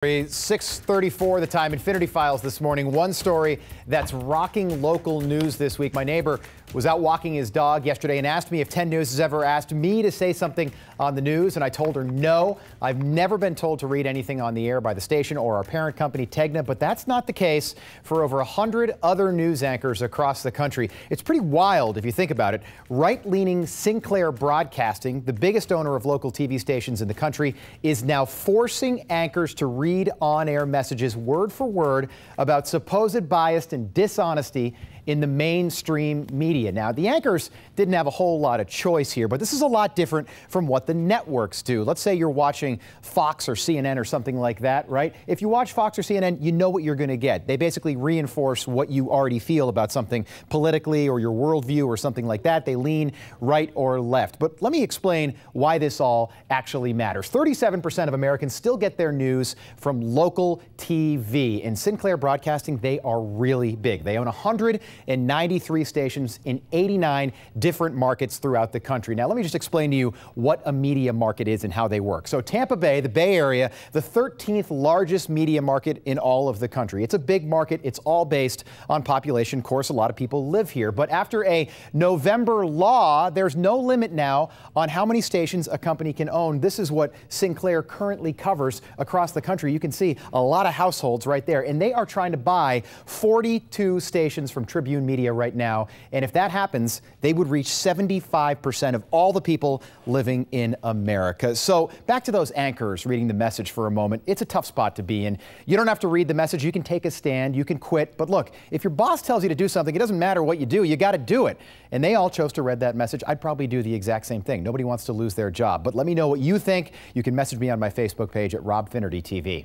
6:34 the time. Infinity Files this morning. One story that's rocking local news this week. My neighbor was out walking his dog yesterday and asked me if 10 News has ever asked me to say something on the news, and I told her no. I've never been told to read anything on the air by the station or our parent company, Tegna, but that's not the case for over 100 other news anchors across the country. It's pretty wild if you think about it. Right-leaning Sinclair Broadcasting, the biggest owner of local TV stations in the country, is now forcing anchors to read on-air messages word for word about supposed bias and dishonesty in the mainstream media. Now, the anchors didn't have a whole lot of choice here, but this is a lot different from what the networks do. Let's say you're watching Fox or CNN or something like that, right? If you watch Fox or CNN, you know what you're going to get. They basically reinforce what you already feel about something politically or your worldview or something like that. They lean right or left. But let me explain why this all actually matters. 37% of Americans still get their news from local TV. In Sinclair Broadcasting, they are really big. They own 193 stations in 89 different markets throughout the country. Now, let me just explain to you what a media market is and how they work. So Tampa Bay, the Bay Area, the 13th largest media market in all of the country. It's a big market. It's all based on population. Of course, a lot of people live here. But after a November law, there's no limit now on how many stations a company can own. This is what Sinclair currently covers across the country. You can see a lot of households right there. And they are trying to buy 42 stations from Tribune Media right now, and if that happens, they would reach 75% of all the people living in America. So back to those anchors reading the message for a moment. It's a tough spot to be in. You don't have to read the message. You can take a stand. You can quit. But look, if your boss tells you to do something, it doesn't matter what you do. You got to do it. And they all chose to read that message. I'd probably do the exact same thing. Nobody wants to lose their job. But let me know what you think. You can message me on my Facebook page at Rob Finnerty TV.